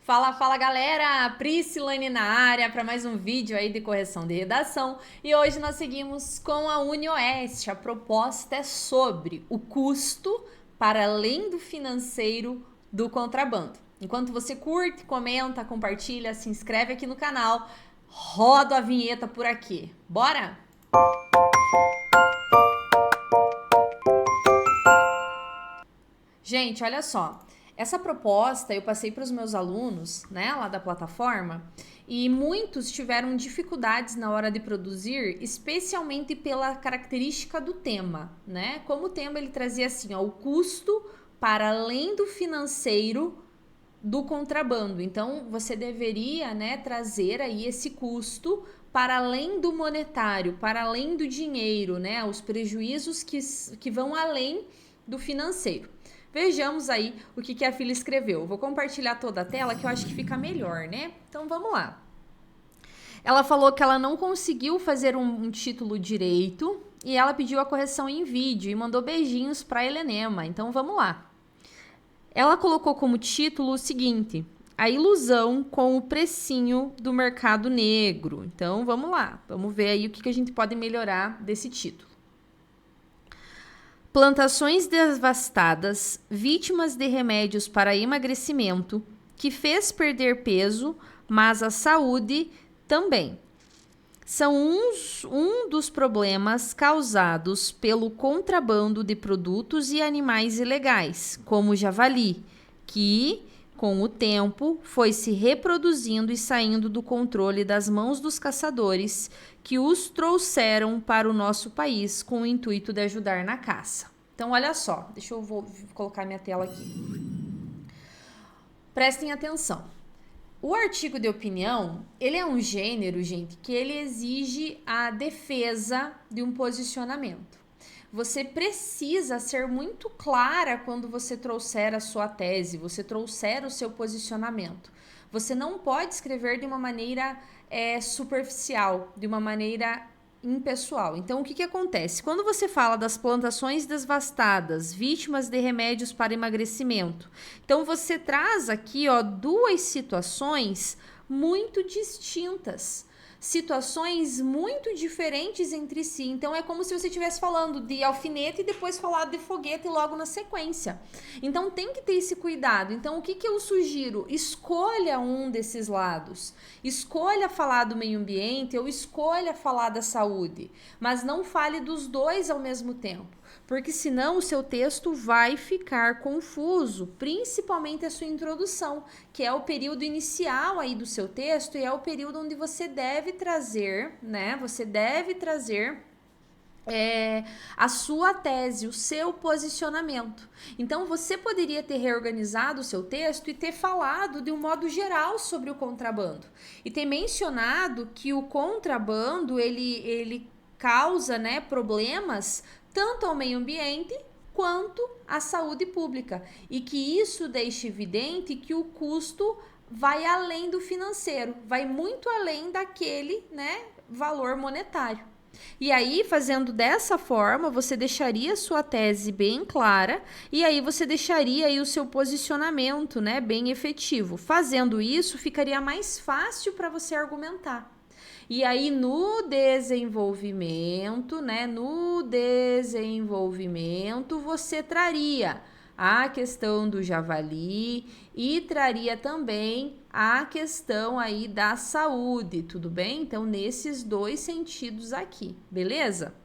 Fala, fala galera! Priscilane na área para mais um vídeo aí de correção de redação e hoje nós seguimos com a UniOeste. A proposta é sobre o custo para além do financeiro do contrabando. Enquanto você curte, comenta, compartilha, se inscreve aqui no canal, roda a vinheta por aqui. Bora? Gente, olha só. Essa proposta eu passei para os meus alunos, né, lá da plataforma, e muitos tiveram dificuldades na hora de produzir, especialmente pela característica do tema, né? Como o tema ele trazia assim, ó, o custo para além do financeiro do contrabando. Então, você deveria, né, trazer aí esse custo para além do monetário, para além do dinheiro, né? Os prejuízos que vão além do financeiro. Vejamos aí o que a filha escreveu. Vou compartilhar toda a tela que eu acho que fica melhor, né? Então vamos lá. Ela falou que ela não conseguiu fazer um título direito e ela pediu a correção em vídeo e mandou beijinhos para Helenema. Então vamos lá. Ela colocou como título o seguinte: a ilusão com o precinho do mercado negro. Então vamos lá, vamos ver aí o que a gente pode melhorar desse título. Plantações devastadas, vítimas de remédios para emagrecimento, que fez perder peso, mas a saúde também. São um dos problemas causados pelo contrabando de produtos e animais ilegais, como o javali, que, com o tempo, foi se reproduzindo e saindo do controle das mãos dos caçadores que os trouxeram para o nosso país com o intuito de ajudar na caça. Então, olha só, vou colocar minha tela aqui. Prestem atenção. O artigo de opinião, ele é um gênero, gente, que ele exige a defesa de um posicionamento. Você precisa ser muito clara quando você trouxer a sua tese, você trouxer o seu posicionamento. Você não pode escrever de uma maneira superficial, de uma maneira impessoal. Então, o que acontece? Quando você fala das plantações devastadas, vítimas de remédios para emagrecimento, então você traz aqui, ó, duas situações muito distintas. Situações muito diferentes entre si. Então, é como se você estivesse falando de alfinete e depois falado de foguete logo na sequência. Então, tem que ter esse cuidado. Então, o que eu sugiro? Escolha um desses lados. Escolha falar do meio ambiente ou escolha falar da saúde. Mas não fale dos dois ao mesmo tempo. Porque senão o seu texto vai ficar confuso, principalmente a sua introdução, que é o período inicial aí do seu texto e é o período onde você deve trazer, né? Você deve trazer a sua tese, o seu posicionamento. Então, você poderia ter reorganizado o seu texto e ter falado de um modo geral sobre o contrabando e ter mencionado que o contrabando ele causa, né, problemas tanto ao meio ambiente quanto à saúde pública e que isso deixa evidente que o custo vai além do financeiro, vai muito além daquele, né, valor monetário. E aí, fazendo dessa forma, você deixaria a sua tese bem clara e aí você deixaria aí o seu posicionamento, né, bem efetivo. Fazendo isso, ficaria mais fácil para você argumentar. E aí, no desenvolvimento, né, você traria a questão do javali e traria também a questão aí da saúde, tudo bem? Então, nesses dois sentidos aqui, beleza?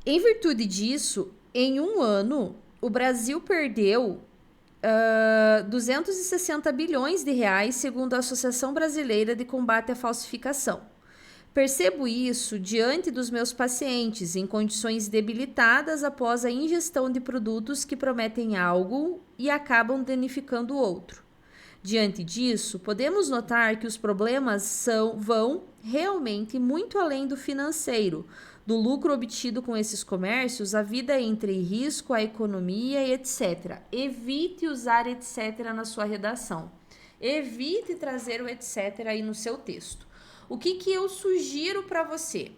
Em virtude disso, em um ano, o Brasil perdeu 260 bilhões de reais, segundo a Associação Brasileira de Combate à Falsificação. Percebo isso diante dos meus pacientes em condições debilitadas após a ingestão de produtos que prometem algo e acabam danificando o outro. Diante disso, podemos notar que os problemas vão realmente muito além do financeiro, do lucro obtido com esses comércios, a vida entra em risco, a economia e etc. Evite usar etc. na sua redação. Evite trazer o etc. aí no seu texto. O que eu sugiro para você?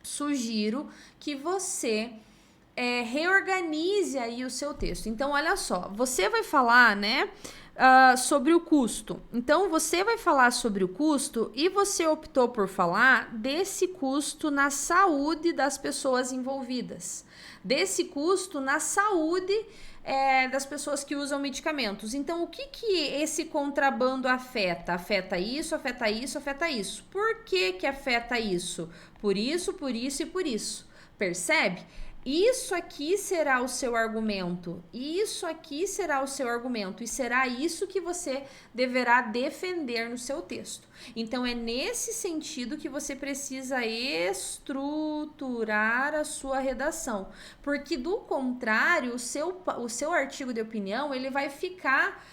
Sugiro que você reorganize aí o seu texto. Então, olha só, você vai falar, né, sobre o custo. Então, você vai falar sobre o custo e você optou por falar desse custo na saúde das pessoas envolvidas, desse custo na saúde das pessoas que usam medicamentos. Então, o que esse contrabando afeta? Afeta isso, afeta isso, afeta isso. Por que afeta isso? Por isso, por isso e por isso. Percebe? Isso aqui será o seu argumento. Isso aqui será o seu argumento. E será isso que você deverá defender no seu texto. Então, é nesse sentido que você precisa estruturar a sua redação. Porque, do contrário, o seu artigo de opinião, ele vai ficar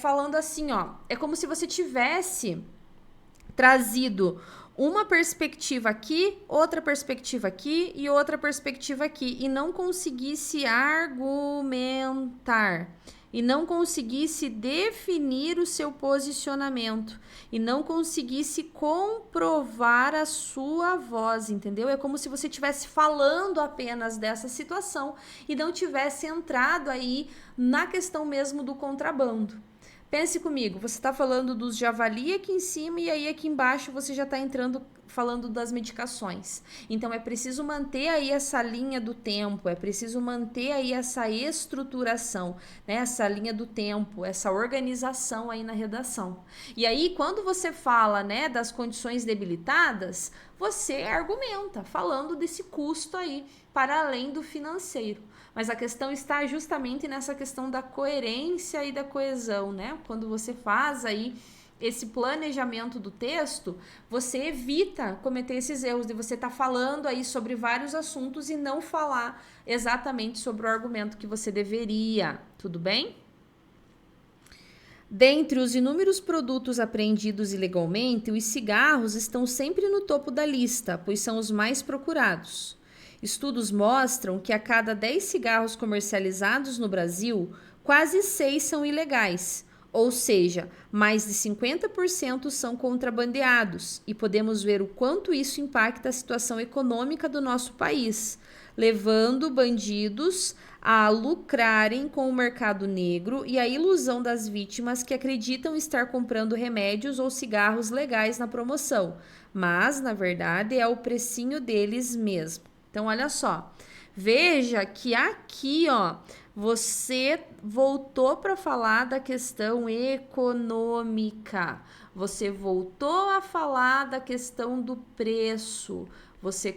falando assim, ó. É como se você tivesse trazido uma perspectiva aqui, outra perspectiva aqui e outra perspectiva aqui, e não conseguisse argumentar, e não conseguisse definir o seu posicionamento, e não conseguisse comprovar a sua voz, entendeu? É como se você estivesse falando apenas dessa situação e não tivesse entrado aí na questão mesmo do contrabando. Pense comigo, você está falando dos javali aqui em cima e aí aqui embaixo você já está entrando falando das medicações. Então, é preciso manter aí essa linha do tempo, é preciso manter aí essa estruturação, né? Essa linha do tempo, essa organização aí na redação. E aí, quando você fala, né, das condições debilitadas, você argumenta, falando desse custo aí, para além do financeiro. Mas a questão está justamente nessa questão da coerência e da coesão, né? Quando você faz aí esse planejamento do texto, você evita cometer esses erros de você estar falando aí sobre vários assuntos e não falar exatamente sobre o argumento que você deveria, tudo bem? Dentre os inúmeros produtos apreendidos ilegalmente, os cigarros estão sempre no topo da lista, pois são os mais procurados. Estudos mostram que a cada 10 cigarros comercializados no Brasil, quase 6 são ilegais, ou seja, mais de 50% são contrabandeados, e podemos ver o quanto isso impacta a situação econômica do nosso país, levando bandidos a lucrarem com o mercado negro e a ilusão das vítimas que acreditam estar comprando remédios ou cigarros legais na promoção, mas, na verdade, é o precinho deles mesmo. Então, olha só, veja que aqui, ó, você voltou para falar da questão econômica, você voltou a falar da questão do preço, você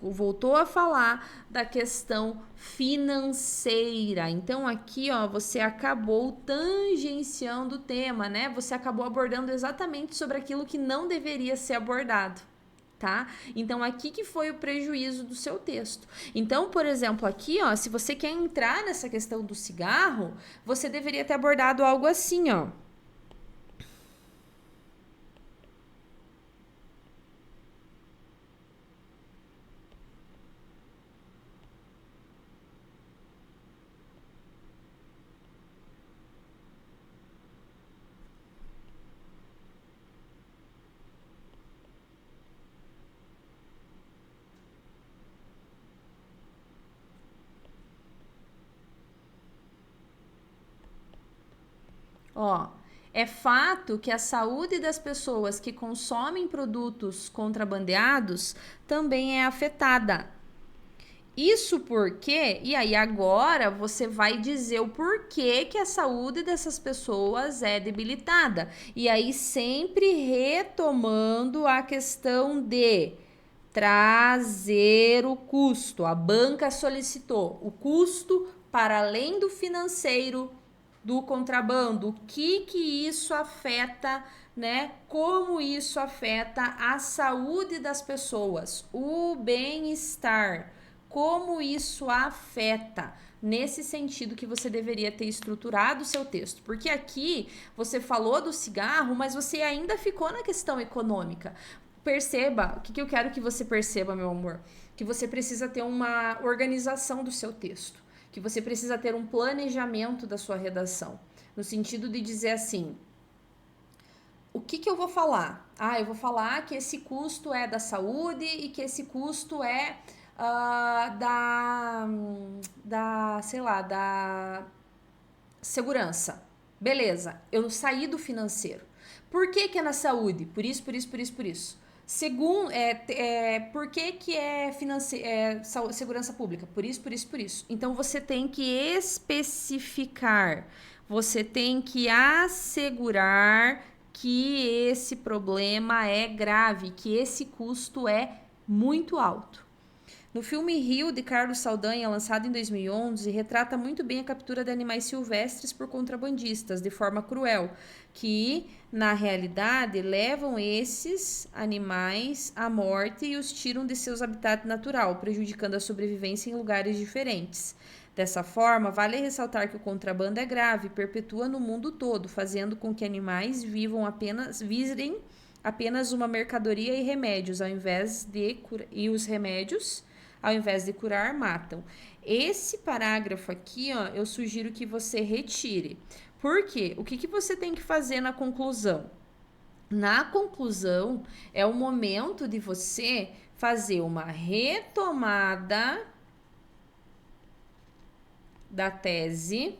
voltou a falar da questão financeira. Então, aqui, ó, você acabou tangenciando o tema, né? Você acabou abordando exatamente sobre aquilo que não deveria ser abordado. Tá? Então, aqui que foi o prejuízo do seu texto. Então, por exemplo, aqui, ó, se você quer entrar nessa questão do cigarro, você deveria ter abordado algo assim, ó. Ó, é fato que a saúde das pessoas que consomem produtos contrabandeados também é afetada. Isso porque, e aí agora você vai dizer o porquê que a saúde dessas pessoas é debilitada. E aí sempre retomando a questão de trazer o custo. A banca solicitou o custo para além do financeiro do contrabando. O que isso afeta, né? Como isso afeta a saúde das pessoas, o bem-estar, como isso afeta. Nesse sentido que você deveria ter estruturado o seu texto. Porque aqui você falou do cigarro, mas você ainda ficou na questão econômica. Perceba, o que eu quero que você perceba, meu amor? Que você precisa ter uma organização do seu texto. Que você precisa ter um planejamento da sua redação. No sentido de dizer assim, o que eu vou falar? Ah, eu vou falar que esse custo é da saúde e que esse custo é da, sei lá, da segurança. Beleza, eu saí do financeiro. Por que que é na saúde? Por isso. Segundo, por que que é, segurança pública? Por isso. Então, você tem que especificar, você tem que assegurar que esse problema é grave, que esse custo é muito alto. No filme Rio, de Carlos Saldanha, lançado em 2011, retrata muito bem a captura de animais silvestres por contrabandistas, de forma cruel, que, na realidade, levam esses animais à morte e os tiram de seus habitats natural, prejudicando a sobrevivência em lugares diferentes. Dessa forma, vale ressaltar que o contrabando é grave e perpetua no mundo todo, fazendo com que animais visem apenas uma mercadoria e remédios, e os remédios, ao invés de curar, matam. Esse parágrafo aqui, ó, eu sugiro que você retire. Por quê? O que você tem que fazer na conclusão? Na conclusão, é o momento de você fazer uma retomada da tese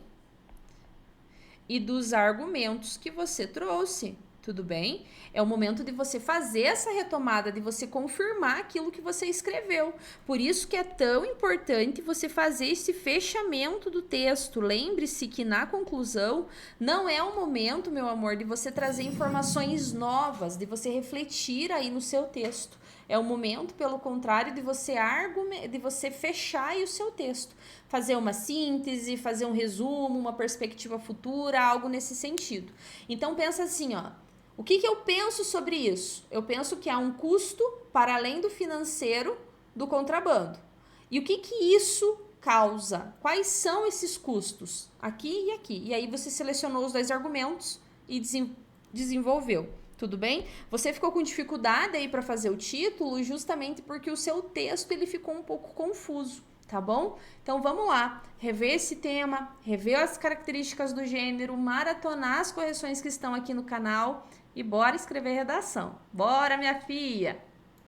e dos argumentos que você trouxe. Tudo bem? É o momento de você fazer essa retomada, de você confirmar aquilo que você escreveu. Por isso que é tão importante você fazer esse fechamento do texto. Lembre-se que na conclusão não é o momento, meu amor, de você trazer informações novas, de você refletir aí no seu texto. É o momento, pelo contrário, de você fechar aí o seu texto. Fazer uma síntese, fazer um resumo, uma perspectiva futura, algo nesse sentido. Então, pensa assim, ó. O que eu penso sobre isso? Eu penso que há um custo para além do financeiro do contrabando. E o que isso causa? Quais são esses custos? Aqui e aqui. E aí você selecionou os dois argumentos e desenvolveu. Tudo bem? Você ficou com dificuldade aí para fazer o título justamente porque o seu texto ele ficou um pouco confuso, tá bom? Então vamos lá, rever esse tema, rever as características do gênero, maratonar as correções que estão aqui no canal e bora escrever redação. Bora, minha filha!